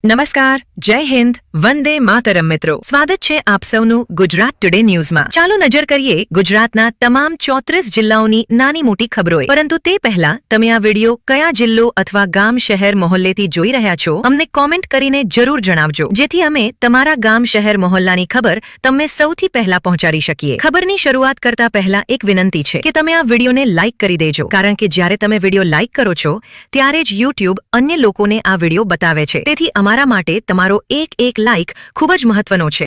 નમસ્કાર, જય હિન્દ, વંદે માતરમ મિત્રો. સ્વાગત છે આપ સૌનું ગુજરાત ટુડે ન્યૂઝમાં. ચાલો નજર કરીએ ગુજરાતના તમામ 34 જિલ્લાઓની નાની મોટી ખબરોએ. પરંતુ તે પહેલા તમે આ વિડિયો કયા જિલ્લો અથવા ગામ શહેર મહોલ્લેથી જોઈ રહ્યા છો અમને કોમેન્ટ કરીને જરૂર જણાવજો, જેથી અમે તમારા ગામ શહેર મહોલ્લાની ખબર તમને સૌથી પહેલા પહોંચાડી શકીએ. ખબરની શરૂઆત કરતા પહેલા એક વિનંતી છે કે તમે આ વિડિયોને લાઇક કરી દેજો, કારણ કે જ્યારે તમે વિડિયો લાઇક કરો છો ત્યારે જ યુટ્યુબ અન્ય લોકોને આ વિડિયો બતાવે છે. તેથી અમારા માટે તમારો એક લાઇક ખૂબ જ મહત્વનો છે.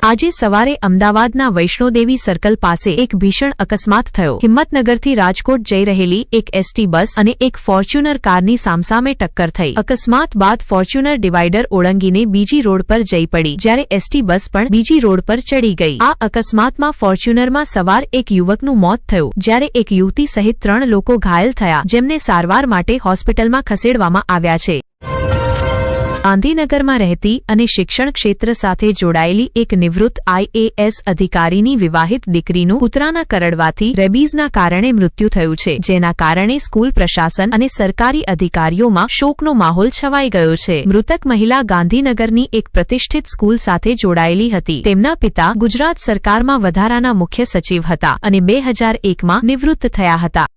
આજે સવારે અમદાવાદના વૈષ્ણોદેવી સર્કલ પાસે એક ભીષણ અકસ્માત થયો. હિંમતનગરથી રાજકોટ જઈ રહેલી એક એસટી બસ અને એક ફોર્ચ્યુનર કારની સામસામે ટક્કર થઈ. અકસ્માત બાદ ફોર્ચ્યુનર ડિવાઈડર ઓળંગીને બીજી રોડ પર જઈ પડી, જ્યારે એસટી બસ પણ બીજી રોડ પર ચડી ગઈ. આ અકસ્માતમાં ફોર્ચ્યુનરમાં સવાર એક યુવકનું મોત થયું, જ્યારે એક યુવતી સહિત 3 લોકો ઘાયલ થયા, જેમને સારવાર માટે હોસ્પિટલમાં ખસેડવામાં આવ્યા છે. ગાંધીનગરમાં રહેતી અને શિક્ષણ ક્ષેત્ર સાથે જોડાયેલી એક નિવૃત્ત IAS અધિકારીની વિવાહિત દીકરીનું કૂતરાના કરડવાથી રેબીઝના કારણે મૃત્યુ થયું છે, જેના કારણે સ્કૂલ પ્રશાસન અને સરકારી અધિકારીઓમાં શોકનો માહોલ છવાઈ ગયો છે. મૃતક મહિલા ગાંધીનગરની એક પ્રતિષ્ઠિત સ્કૂલ સાથે જોડાયેલી હતી. તેમના પિતા ગુજરાત સરકારમાં વધારાના મુખ્ય સચિવ હતા અને 2001માં નિવૃત્ત થયા હતા.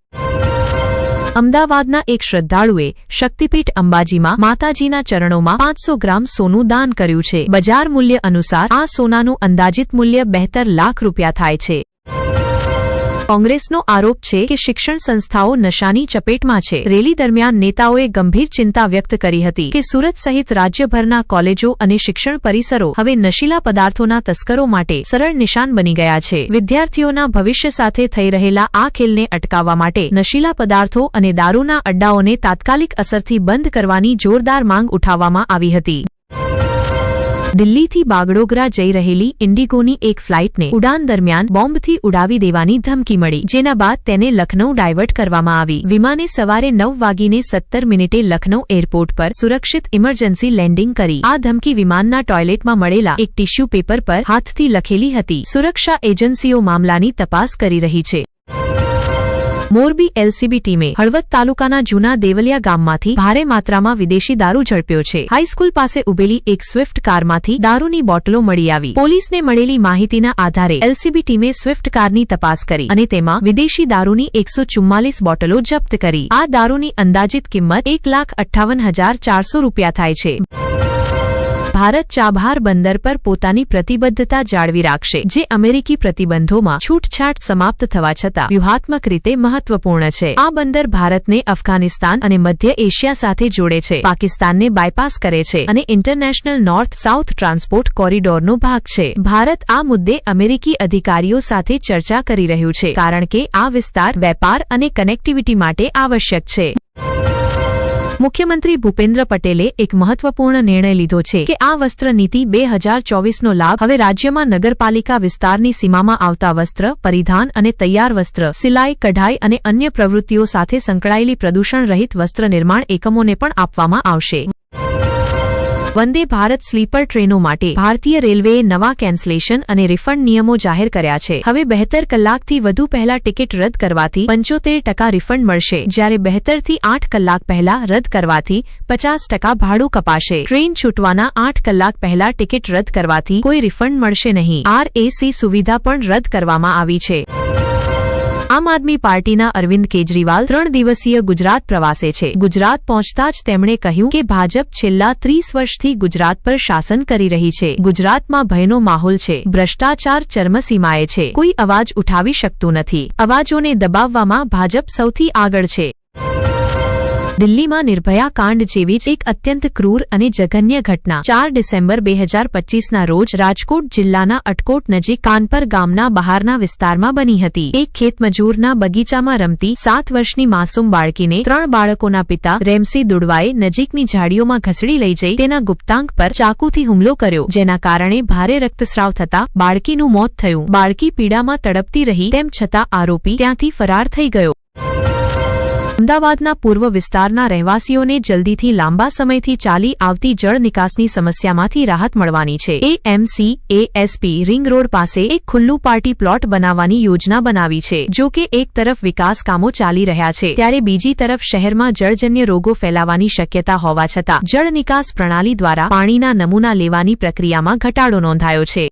અમદાવાદના એક શ્રદ્ધાળુએ શક્તિપીઠ અંબાજીમાં માતાજીના ચરણોમાં 500 ગ્રામ સોનું દાન કર્યું છે. બજાર મૂલ્ય અનુસાર આ સોનાનું અંદાજિત મૂલ્ય 72 લાખ રૂપિયા થાય છે. કોંગ્રેસનો આરોપ છે કે શિક્ષણ સંસ્થાઓ નશાની ચપેટમાં છે. રેલી દરમિયાન નેતાઓએ ગંભીર ચિંતા વ્યક્ત કરી હતી કે સુરત સહિત રાજ્યભરના કોલેજો અને શિક્ષણ પરિસરો હવે નશીલા પદાર્થોના તસ્કરો માટે સરળ નિશાન બની ગયા છે. વિદ્યાર્થીઓના ભવિષ્ય સાથે થઈ રહેલા આ ખેલને અટકાવવા માટે નશીલા પદાર્થો અને દારૂના અડ્ડાઓને તાત્કાલિક અસરથી બંધ કરવાની જોરદાર માંગ ઉઠાવવામાં આવી હતી. દિલ્હીથી બાગડોગરા જઈ રહેલી ઇન્ડિગોની એક ફ્લાઇટને ઉડાન દરમિયાન બોમ્બથી ઉડાવી દેવાની ધમકી મળી, જેના બાદ તેને લખનૌ ડાયવર્ટ કરવામાં આવી. વિમાને સવારે 9:17 લખનૌ એરપોર્ટ પર સુરક્ષિત ઇમરજન્સી લેન્ડિંગ કરી. આ ધમકી વિમાનના ટોયલેટમાં મળેલા એક ટિશ્યુ પેપર પર હાથથી લખેલી હતી. સુરક્ષા એજન્સીઓ મામલાની તપાસ કરી રહી છે. મોરબી LCB ટીમે હળવદ તાલુકાના જૂના દેવલિયા ગામમાંથી ભારે માત્રામાં વિદેશી દારૂ ઝડપ્યો છે. હાઈસ્કૂલ પાસે ઉભેલી એક સ્વિફ્ટ કારમાંથી દારૂની બોટલો મળી આવી. પોલીસને મળેલી માહિતીના આધારે LCB ટીમે સ્વિફ્ટ કારની તપાસ કરી અને તેમાં વિદેશી દારૂની 144 બોટલો જપ્ત કરી. આ દારૂની અંદાજિત કિંમત 1,58,400 રૂપિયા થાય છે. ભારત ચાબહાર બંદર પર પોતાની પ્રતિબદ્ધતા જાળવી રાખશે, જે અમેરિકી પ્રતિબંધોમાં છૂટછાટ સમાપ્ત થવા છતાં વ્યૂહાત્મક રીતે મહત્વપૂર્ણ છે. આ બંદર ભારતને અફઘાનિસ્તાન અને મધ્ય એશિયા સાથે જોડે છે, પાકિસ્તાનને બાયપાસ કરે છે અને ઇન્ટરનેશનલ નોર્થ સાઉથ ટ્રાન્સપોર્ટ કોરિડોરનો ભાગ છે. ભારત આ મુદ્દે અમેરિકી અધિકારીઓ સાથે ચર્ચા કરી રહ્યું છે, કારણ કે આ વિસ્તાર વેપાર અને કનેક્ટિવિટી માટે આવશ્યક છે. મુખ્યમંત્રી ભૂપેન્દ્ર પટેલે એક મહત્વપૂર્ણ નિર્ણય લીધો છે કે આ વસ્ત્ર નીતિ 2024નો લાભ હવે રાજ્યમાં નગરપાલિકા વિસ્તારની સીમામાં આવતા વસ્ત્ર પરિધાન અને તૈયાર વસ્ત્ર, સિલાઈ, કઢાઈ અને અન્ય પ્રવૃત્તિઓ સાથે સંકળાયેલી પ્રદૂષણ રહિત વસ્ત્ર નિર્માણ એકમોને પણ આપવામાં આવશે. વંદે ભારત સ્લીપર ટ્રેનો માટે ભારતીય રેલવેએ નવા કેન્સલેશન અને રિફંડ નિયમો જાહેર કર્યા છે. હવે 72 કલાકથી વધુ પહેલા ટિકિટ રદ કરવાથી 75% રિફંડ મળશે, જ્યારે 72 થી 8 કલાક પહેલા રદ કરવાથી 50% ભાડું કપાશે. ટ્રેન છૂટવાના 8 કલાક પહેલા ટિકિટ રદ કરવાથી કોઈ રિફંડ મળશે નહીં. RAC સુવિધા પણ રદ કરવામાં આવી છે. આમ આદમી પાર્ટીના અરવિંદ કેજરીવાલ 3 દિવસીય ગુજરાત પ્રવાસે છે. ગુજરાત પહોંચતા જ તેમણે કહ્યું કે ભાજપ છેલ્લા 30 વર્ષથી ગુજરાત પર શાસન કરી રહી છે. ગુજરાતમાં ભયનો માહોલ છે, ભ્રષ્ટાચાર ચરમસીમાએ છે, કોઈ અવાજ ઉઠાવી શકતું નથી. અવાજોને દબાવવામાં ભાજપ સૌથી આગળ છે. દિલ્હીમાં નિર્ભયા કાંડ જેવી જ એક અત્યંત ક્રૂર અને જઘન્ય ઘટના 4 ડિસેમ્બર 2025ના રોજ રાજકોટ જિલ્લાના અટકોટ નજીક કાનપર ગામના બહારના વિસ્તારમાં બની હતી. એક ખેતમજૂરના બગીચામાં રમતી 7 વર્ષની માસૂમ બાળકીને 3 બાળકોના પિતા રેમસી દુડવાએ નજીકની ઝાડીઓમાં ઘસડી લઈ જઈ તેના ગુપ્તાંગ પર ચાકુથી હુમલો કર્યો, જેના કારણે ભારે રક્તસ્રાવ થતા બાળકીનું મોત થયું. બાળકી પીડામાં તડપતી રહી, તેમ છતાં આરોપી ત્યાંથી ફરાર થઈ ગયો. અમદાવાદના પૂર્વ વિસ્તારના રહેવાસીઓને જલ્દીથી લાંબા સમયથી ચાલી આવતી જળ નિકાસની સમસ્યામાંથી રાહત મળવાની છે. એએમસી એએસપી રિંગ રોડ પાસે એક ખુલ્લું પાર્ટી પ્લોટ બનાવવાની યોજના બનાવી છે. જો કે એક તરફ વિકાસ કામો ચાલી રહ્યા છે ત્યારે બીજી તરફ શહેરમાં જળજન્ય રોગો ફેલાવાની શક્યતા હોવા છતાં જળ નિકાસ પ્રણાલી દ્વારા પાણીના નમૂના લેવાની પ્રક્રિયામાં ઘટાડો નોંધાયો છે.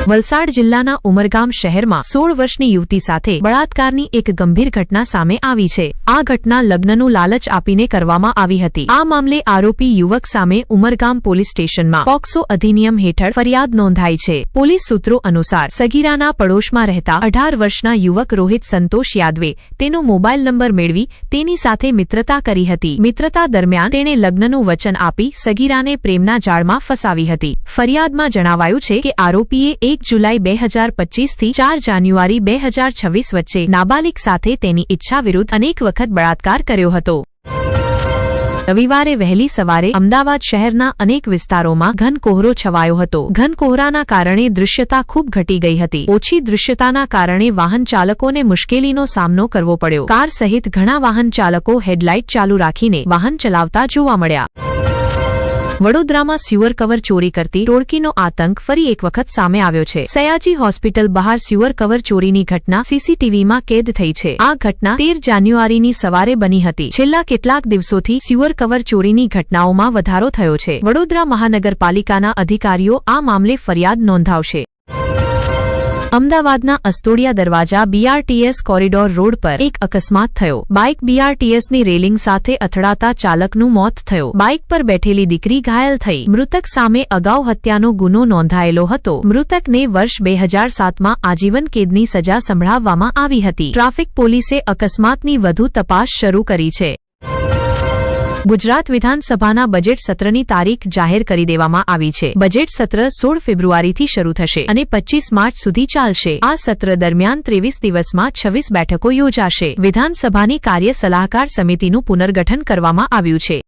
વલસાડ જિલ્લાના ઉમરગામ શહેરમાં 16 વર્ષની યુવતી સાથે બળાત્કારની એક ગંભીર ઘટના સામે આવી છે. આ ઘટના લગ્નનું લાલચ આપીને કરવામાં આવી હતી. આ મામલે આરોપી યુવક સામે ઉમરગામ પોલીસ સ્ટેશનમાં પોક્સો અધિનિયમ હેઠળ ફરિયાદ નોંધાઈ છે. પોલીસ સૂત્રો અનુસાર સગીરાના પડોશમાં રહેતા 18 વર્ષના યુવક રોહિત સંતોષ યાદવે તેનો મોબાઈલ નંબર મેળવી તેની સાથે મિત્રતા કરી હતી. મિત્રતા દરમિયાન તેણે લગ્નનું વચન આપી સગીરાને પ્રેમના જાળમાં ફસાવી હતી. ફરિયાદમાં જણાવાયું છે કે આરોપીએ 1 જુલાઈ 2025 થી 4 જાન્યુઆરી 2026 વચ્ચે નાબાલિગ સાથે તેની ઈચ્છા વિરુદ્ધ અનેક વખત બળાત્કાર કર્યો હતો. રવિવારે વહેલી સવારે અમદાવાદ શહેરના અનેક વિસ્તારોમાં ઘન કોહરો છવાયો હતો. ઘન કોહરાના કારણે દૃશ્યતા ખૂબ ઘટી ગઈ હતી. ઓછી દૃશ્યતાના કારણે વાહન ચાલકોને મુશ્કેલીનો સામનો કરવો પડ્યો. કાર સહિત ઘણા વાહન ચાલકો હેડલાઇટ ચાલુ રાખીને વાહન ચલાવતા જોવા મળ્યા. વડોદરામાં સ્યુઅર કવર ચોરી કરતી ટોળકીનો આતંક ફરી એક વખત સામે આવ્યો છે. સયાજી હોસ્પિટલ બહાર સ્યુઅર કવર ચોરીની ઘટના સીસીટીવીમાં કેદ થઈ છે. આ ઘટના 13 જાન્યુઆરીની સવારે બની હતી. છેલ્લા કેટલાક દિવસોથી સ્યુઅર કવર ચોરીની ઘટનાઓમાં વધારો થયો છે. વડોદરા મહાનગરપાલિકાના અધિકારીઓ આ મામલે ફરિયાદ નોંધાવશે. અમદાવાદના અસ્તોડિયા દરવાજા બીઆરટીએસ કોરિડોર રોડ પર એક અકસ્માત થયો. બાઇક બીઆરટીએસની રેલિંગ સાથે અથડાતા ચાલકનું મોત થયું. બાઇક પર બેઠેલી દીકરી ઘાયલ થઈ. મૃતક સામે અગાઉ હત્યાનો ગુનો નોંધાયેલો હતો. મૃતકને વર્ષ 2007માં આજીવન કેદની સજા સંભળાવવામાં આવી હતી. ટ્રાફિક પોલીસે અકસ્માતની વધુ તપાસ શરૂ કરી છે. ગુજરાત વિધાનસભાના બજેટ સત્રની તારીખ જાહેર કરી દેવામાં આવી છે. બજેટ સત્ર 16 ફેબ્રુઆરીથી શરૂ થશે અને 25 માર્ચ સુધી ચાલશે. આ સત્ર દરમિયાન 23 દિવસમાં 26 બેઠકો યોજાશે. વિધાનસભાની કાર્ય સલાહકાર સમિતિનું પુનર્ગઠન કરવામાં આવ્યું છે.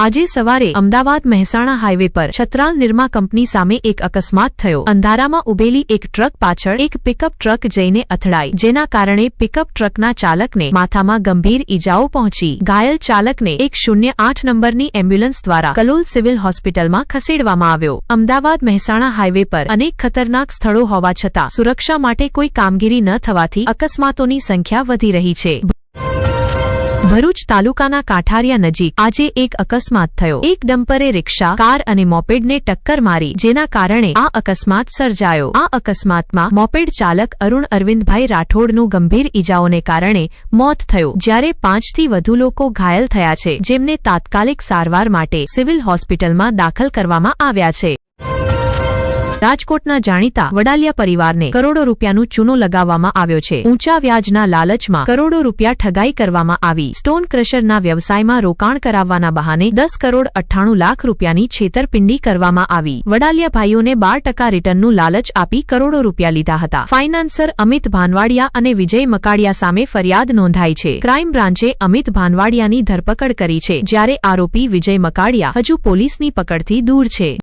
આજે સવારે અમદાવાદ મહેસાણા હાઈવે પર છત્રાલ નિરમા કંપની સામે એક અકસ્માત થયો. અંધારામાં ઉભેલી એક ટ્રક પાછળ એક પિકઅપ ટ્રક જઈને અથડાઈ, જેના કારણે પિકઅપ ટ્રકના ચાલકને માથામાં ગંભીર ઈજાઓ પહોંચી. ઘાયલ ચાલકને 108 નંબરની એમ્બ્યુલન્સ દ્વારા કલોલ સિવિલ હોસ્પિટલમાં ખસેડવામાં આવ્યો. અમદાવાદ મહેસાણા હાઈવે પર અનેક ખતરનાક સ્થળો હોવા છતાં સુરક્ષા માટે કોઈ કામગીરી ન થવાથી અકસ્માતોની સંખ્યા વધી રહી છે. ભરૂચ તાલુકાના કાંઠારિયા નજીક આજે એક અકસ્માત થયો. એક ડમ્પરે રિક્ષા, કાર અને મોપેડને ટક્કર મારી, જેના કારણે આ અકસ્માત સર્જાયો. આ અકસ્માતમાં મોપેડ ચાલક અરુણ અરવિંદભાઈ રાઠોડનું ગંભીર ઈજાઓને કારણે મોત થયું, જ્યારે 5થી વધુ લોકો ઘાયલ થયા છે, જેમને તાત્કાલિક સારવાર માટે સિવિલ હોસ્પિટલમાં દાખલ કરવામાં આવ્યા છે. રાજકોટના જાણીતા વડાલિયા પરિવારને કરોડો રૂપિયાનું ચૂનો લગાવવામાં આવ્યો છે. ઊંચા વ્યાજના લાલચમાં કરોડો રૂપિયા ઠગાઈ કરવામાં આવી. સ્ટોન ક્રશરના વ્યવસાયમાં રોકાણ કરાવવાના બહાને 10 કરોડ 98 લાખ રૂપિયાની છેતરપિંડી કરવામાં આવી. વડાલિયા ભાઈઓને 12% રિટર્નનું લાલચ આપી કરોડો રૂપિયા લીધા હતા. ફાઇનાન્સર અમિત ભાનવાડિયા અને વિજય મકાડિયા સામે ફરિયાદ નોંધાઈ છે. ક્રાઇમ બ્રાન્ચે અમિત ભાનવાડિયાની ધરપકડ કરી છે, જ્યારે આરોપી વિજય મકાડિયા હજુ પોલીસની પકડથી દૂર છે.